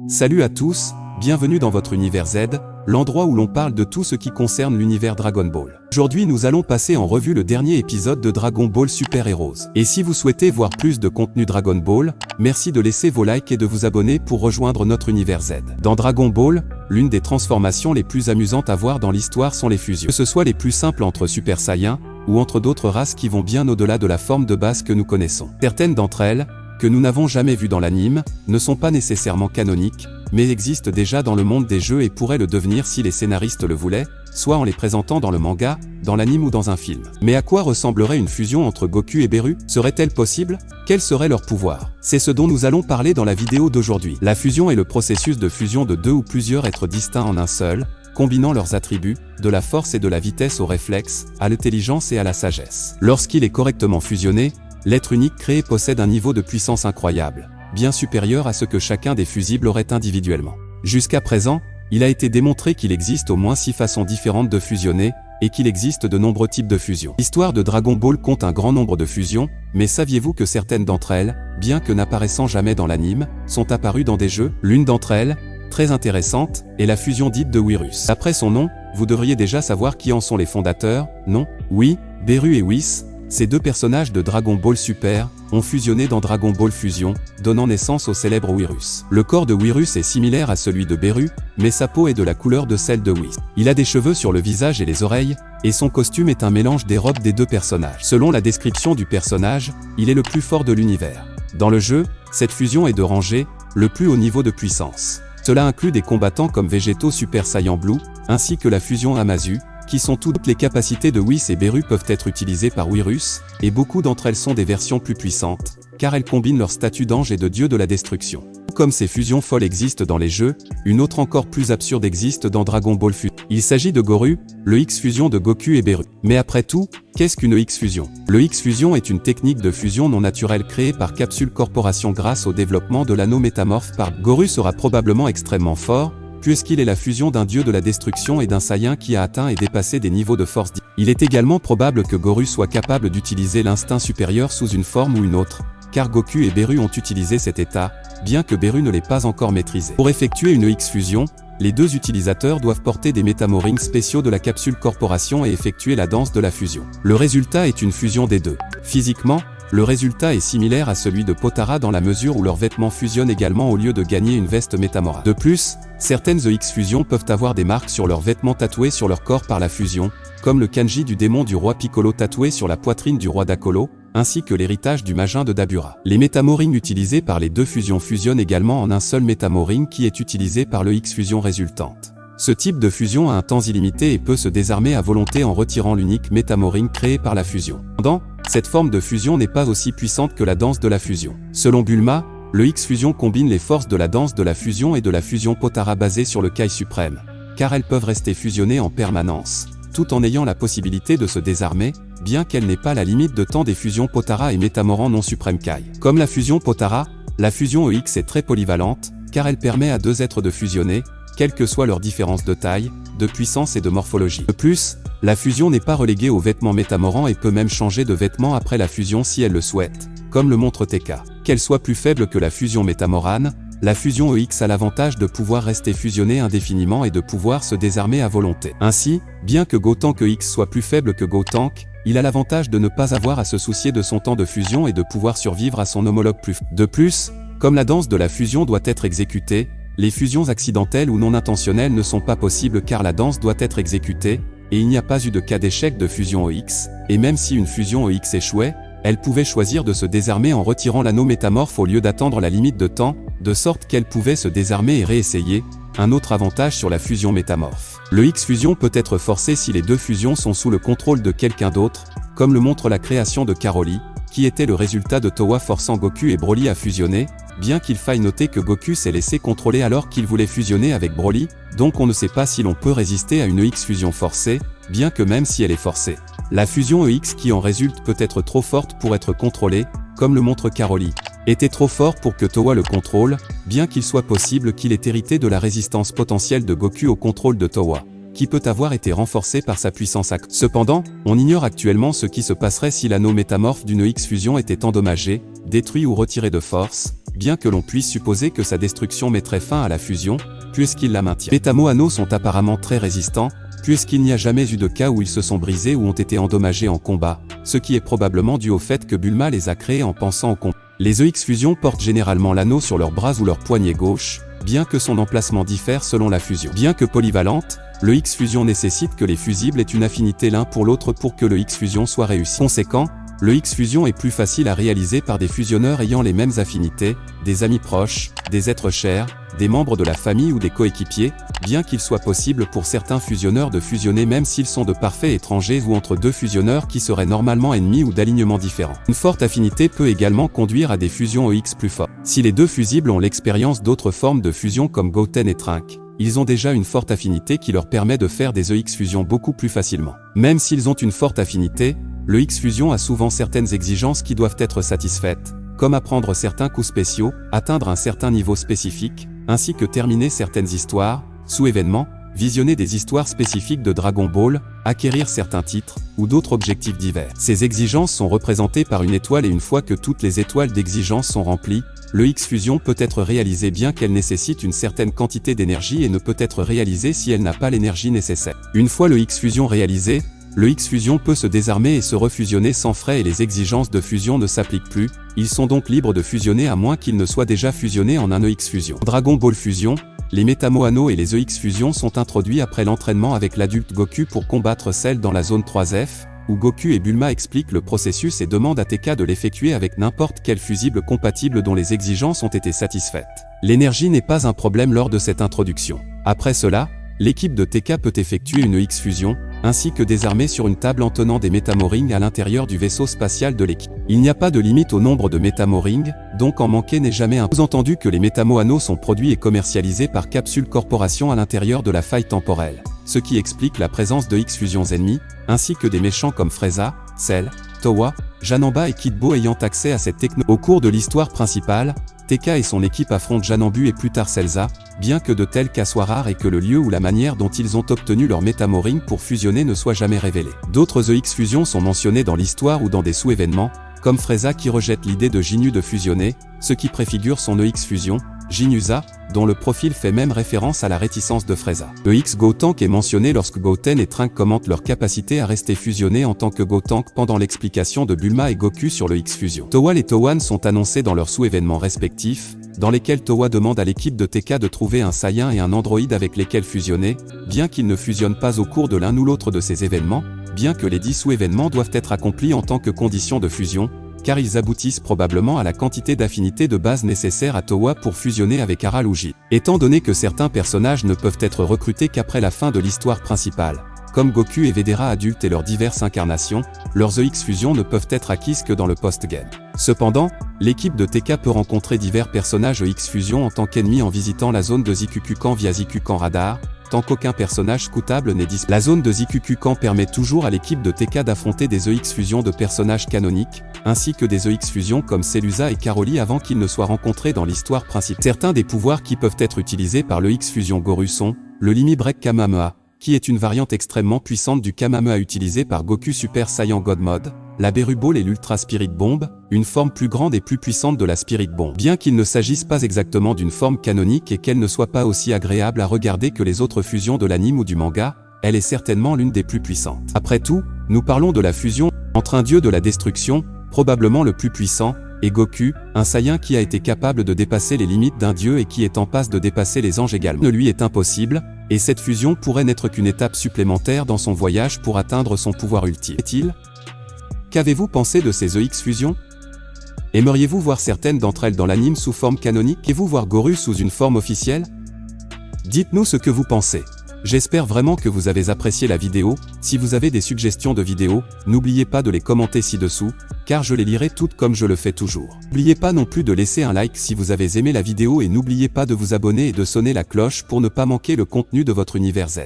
Salut à tous, bienvenue dans votre univers Z, l'endroit où l'on parle de tout ce qui concerne l'univers Dragon Ball. Aujourd'hui nous allons passer en revue le dernier épisode de Dragon Ball Super Heroes. Et si vous souhaitez voir plus de contenu Dragon Ball, merci de laisser vos likes et de vous abonner pour rejoindre notre univers Z. Dans Dragon Ball, l'une des transformations les plus amusantes à voir dans l'histoire sont les fusions. Que ce soit les plus simples entre Super Saiyan, ou entre d'autres races qui vont bien au-delà de la forme de base que nous connaissons. Certaines d'entre elles, que nous n'avons jamais vues dans l'anime, ne sont pas nécessairement canoniques, mais existent déjà dans le monde des jeux et pourraient le devenir si les scénaristes le voulaient, soit en les présentant dans le manga, dans l'anime ou dans un film. Mais à quoi ressemblerait une fusion entre Goku et Beru? Serait-elle possible? Quel serait leur pouvoir? C'est ce dont nous allons parler dans la vidéo d'aujourd'hui. La fusion est le processus de fusion de deux ou plusieurs êtres distincts en un seul, combinant leurs attributs, de la force et de la vitesse au réflexe, à l'intelligence et à la sagesse. Lorsqu'il est correctement fusionné, l'être unique créé possède un niveau de puissance incroyable, bien supérieur à ce que chacun des fusibles aurait individuellement. Jusqu'à présent, il a été démontré qu'il existe au moins 6 façons différentes de fusionner, et qu'il existe de nombreux types de fusions. L'histoire de Dragon Ball compte un grand nombre de fusions, mais saviez-vous que certaines d'entre elles, bien que n'apparaissant jamais dans l'anime, sont apparues dans des jeux? L'une d'entre elles, très intéressante, est la fusion dite de Whirus. Après son nom, vous devriez déjà savoir qui en sont les fondateurs, non? Oui, Beru et Whis, ces deux personnages de Dragon Ball Super, ont fusionné dans Dragon Ball Fusion, donnant naissance au célèbre Whirus. Le corps de Whirus est similaire à celui de Beru, mais sa peau est de la couleur de celle de Whis. Il a des cheveux sur le visage et les oreilles, et son costume est un mélange des robes des deux personnages. Selon la description du personnage, il est le plus fort de l'univers. Dans le jeu, cette fusion est de rangée, le plus haut niveau de puissance. Cela inclut des combattants comme Végétaux Super Saiyan Blue, ainsi que la fusion Amazu, qui sont toutes les capacités de Whis et Beru peuvent être utilisées par Whirus, et beaucoup d'entre elles sont des versions plus puissantes, car elles combinent leur statut d'ange et de dieu de la destruction. Comme ces fusions folles existent dans les jeux, une autre encore plus absurde existe dans Dragon Ball Fusion. Il s'agit de Goru, le X-Fusion de Goku et Beru. Mais après tout, qu'est-ce qu'une X-Fusion? Le X-Fusion est une technique de fusion non naturelle créée par Capsule Corporation grâce au développement de l'anneau métamorphe par Goru sera probablement extrêmement fort, puisqu'il est la fusion d'un dieu de la destruction et d'un Saiyan qui a atteint et dépassé des niveaux de force. Il est également probable que Goru soit capable d'utiliser l'instinct supérieur sous une forme ou une autre, car Goku et Beru ont utilisé cet état, bien que Beru ne l'ait pas encore maîtrisé. Pour effectuer une X-Fusion, les deux utilisateurs doivent porter des métamorings spéciaux de la Capsule Corporation et effectuer la danse de la fusion. Le résultat est une fusion des deux. Physiquement, le résultat est similaire à celui de Potara dans la mesure où leurs vêtements fusionnent également au lieu de gagner une veste métamora. De plus, certaines X-Fusions peuvent avoir des marques sur leurs vêtements tatoués sur leur corps par la fusion, comme le kanji du démon du roi Piccolo tatoué sur la poitrine du roi Dakolo, ainsi que l'héritage du Majin de Dabura. Les métamorings utilisés par les deux fusions fusionnent également en un seul métamoring qui est utilisé par le X-Fusion résultante. Ce type de fusion a un temps illimité et peut se désarmer à volonté en retirant l'unique métamoring créé par la fusion. Cependant, cette forme de fusion n'est pas aussi puissante que la danse de la fusion. Selon Bulma, le X-Fusion combine les forces de la danse de la fusion et de la fusion Potara basée sur le Kai suprême, car elles peuvent rester fusionnées en permanence, tout en ayant la possibilité de se désarmer, bien qu'elle n'ait pas la limite de temps des fusions Potara et Métamoran non suprême Kai. Comme la fusion Potara, la fusion EX est très polyvalente, car elle permet à deux êtres de fusionner, quelle que soit leur différence de taille, de puissance et de morphologie. De plus, la fusion n'est pas reléguée aux vêtements métamorants et peut même changer de vêtements après la fusion si elle le souhaite, comme le montre TK. Qu'elle soit plus faible que la fusion métamorane, la fusion EX a l'avantage de pouvoir rester fusionnée indéfiniment et de pouvoir se désarmer à volonté. Ainsi, bien que Gotenk EX soit plus faible que Gotenk, il a l'avantage de ne pas avoir à se soucier de son temps de fusion et de pouvoir survivre à son homologue plus faible. De plus, comme la danse de la fusion doit être exécutée, les fusions accidentelles ou non intentionnelles ne sont pas possibles car la danse doit être exécutée, et il n'y a pas eu de cas d'échec de fusion EX, et même si une fusion EX échouait, elle pouvait choisir de se désarmer en retirant l'anneau métamorphe au lieu d'attendre la limite de temps, de sorte qu'elle pouvait se désarmer et réessayer, un autre avantage sur la fusion métamorphe. Le X-Fusion peut être forcé si les deux fusions sont sous le contrôle de quelqu'un d'autre, comme le montre la création de Caroli, qui était le résultat de Towa forçant Goku et Broly à fusionner, bien qu'il faille noter que Goku s'est laissé contrôler alors qu'il voulait fusionner avec Broly, donc on ne sait pas si l'on peut résister à une X-Fusion forcée, bien que même si elle est forcée. La fusion EX qui en résulte peut être trop forte pour être contrôlée, comme le montre Caroli, était trop fort pour que Towa le contrôle, bien qu'il soit possible qu'il ait hérité de la résistance potentielle de Goku au contrôle de Towa. qui peut avoir été renforcé par sa puissance actuelle. Cependant, on ignore actuellement ce qui se passerait si l'anneau métamorphe d'une X-fusion était endommagé, détruit ou retiré de force, bien que l'on puisse supposer que sa destruction mettrait fin à la fusion, puisqu'il la maintient. Les métamo-anneaux sont apparemment très résistants, puisqu'il n'y a jamais eu de cas où ils se sont brisés ou ont été endommagés en combat, ce qui est probablement dû au fait que Bulma les a créés en pensant au combat. Les EX-fusions portent généralement l'anneau sur leur bras ou leur poignet gauche, bien que son emplacement diffère selon la fusion. Bien que polyvalente, le X-fusion nécessite que les fusibles aient une affinité l'un pour l'autre pour que le X-fusion soit réussi. Conséquent, le X-fusion est plus facile à réaliser par des fusionneurs ayant les mêmes affinités, des amis proches, des êtres chers, des membres de la famille ou des coéquipiers, bien qu'il soit possible pour certains fusionneurs de fusionner même s'ils sont de parfaits étrangers ou entre deux fusionneurs qui seraient normalement ennemis ou d'alignements différents. Une forte affinité peut également conduire à des fusions EX plus fortes. Si les deux fusibles ont l'expérience d'autres formes de fusion comme Goten et Trunks, ils ont déjà une forte affinité qui leur permet de faire des EX-fusions beaucoup plus facilement. Même s'ils ont une forte affinité, le X-fusion a souvent certaines exigences qui doivent être satisfaites, comme apprendre certains coups spéciaux, atteindre un certain niveau spécifique, ainsi que terminer certaines histoires, sous-événements, visionner des histoires spécifiques de Dragon Ball, acquérir certains titres, ou d'autres objectifs divers. Ces exigences sont représentées par une étoile et une fois que toutes les étoiles d'exigence sont remplies, le X-fusion peut être réalisé bien qu'elle nécessite une certaine quantité d'énergie et ne peut être réalisée si elle n'a pas l'énergie nécessaire. Une fois le X-fusion réalisé, le X-fusion peut se désarmer et se refusionner sans frais et les exigences de fusion ne s'appliquent plus, ils sont donc libres de fusionner à moins qu'ils ne soient déjà fusionnés en un EX-fusion. Dragon Ball Fusion, les métamo-anneaux et les EX-fusions sont introduits après l'entraînement avec l'adulte Goku pour combattre Cell dans la zone 3F, où Goku et Bulma expliquent le processus et demandent à TK de l'effectuer avec n'importe quel fusible compatible dont les exigences ont été satisfaites. L'énergie n'est pas un problème lors de cette introduction. Après cela, l'équipe de TK peut effectuer une X-fusion, ainsi que désarmer sur une table en tenant des métamorings à l'intérieur du vaisseau spatial de l'équipe. Il n'y a pas de limite au nombre de métamorings, donc en manquer n'est jamais un sous-entendu que les métamo-anneaux sont produits et commercialisés par Capsule Corporation à l'intérieur de la faille temporelle, ce qui explique la présence de X-fusions ennemies, ainsi que des méchants comme Frieza, Cell, Towa, Janemba et Kid Buu ayant accès à cette technologie. Au cours de l'histoire principale, TK et son équipe affrontent Janembu et plus tard Celza, bien que de tels cas soient rares et que le lieu ou la manière dont ils ont obtenu leur métamoring pour fusionner ne soit jamais révélé. D'autres EX-fusions sont mentionnées dans l'histoire ou dans des sous-événements, comme Frieza qui rejette l'idée de Ginyu de fusionner, ce qui préfigure son EX-fusion, Ginyusa, dont le profil fait même référence à la réticence de Frieza. EX Gotenks est mentionné lorsque Goten et Trunks commentent leur capacité à rester fusionnés en tant que Gotenks pendant l'explication de Bulma et Goku sur le X-fusion. Towa et Towan sont annoncés dans leurs sous-événements respectifs, dans lesquels Towa demande à l'équipe de TK de trouver un Saiyan et un androïde avec lesquels fusionner, bien qu'ils ne fusionnent pas au cours de l'un ou l'autre de ces événements, bien que les 10 sous-événements doivent être accomplis en tant que condition de fusion, car ils aboutissent probablement à la quantité d'affinité de base nécessaire à Towa pour fusionner avec Aral ou Jid. Étant donné que certains personnages ne peuvent être recrutés qu'après la fin de l'histoire principale, comme Goku et Vedera adultes et leurs diverses incarnations, leurs EX-fusions ne peuvent être acquises que dans le post-game. Cependant, l'équipe de TK peut rencontrer divers personnages EX-fusions en tant qu'ennemis en visitant la zone de Zikukukan via Zikukan Radar, tant qu'aucun personnage scoutable n'est disponible. La zone de Zikukukan permet toujours à l'équipe de TK d'affronter des EX-fusions de personnages canoniques, ainsi que des EX-fusions comme Celusa et Caroli avant qu'ils ne soient rencontrés dans l'histoire principale. Certains des pouvoirs qui peuvent être utilisés par le X-fusion Goru sont le Limi Break Kamehameha, qui est une variante extrêmement puissante du Kamehameha utilisé par Goku Super Saiyan God Mode, la Beru Ball et l'Ultra Spirit Bomb, une forme plus grande et plus puissante de la Spirit Bomb. Bien qu'il ne s'agisse pas exactement d'une forme canonique et qu'elle ne soit pas aussi agréable à regarder que les autres fusions de l'anime ou du manga, elle est certainement l'une des plus puissantes. Après tout, nous parlons de la fusion entre un dieu de la destruction, probablement le plus puissant, et Goku, un Saiyan qui a été capable de dépasser les limites d'un dieu et qui est en passe de dépasser les anges également. Ne lui est impossible, et cette fusion pourrait n'être qu'une étape supplémentaire dans son voyage pour atteindre son pouvoir ultime. Est-il ? Qu'avez-vous pensé de ces EX-fusions ? Aimeriez-vous voir certaines d'entre elles dans l'anime sous forme canonique et vous voir Goru sous une forme officielle ? Dites-nous ce que vous pensez. J'espère vraiment que vous avez apprécié la vidéo. Si vous avez des suggestions de vidéos, n'oubliez pas de les commenter ci-dessous, car je les lirai toutes comme je le fais toujours. N'oubliez pas non plus de laisser un like si vous avez aimé la vidéo et n'oubliez pas de vous abonner et de sonner la cloche pour ne pas manquer le contenu de votre univers Z.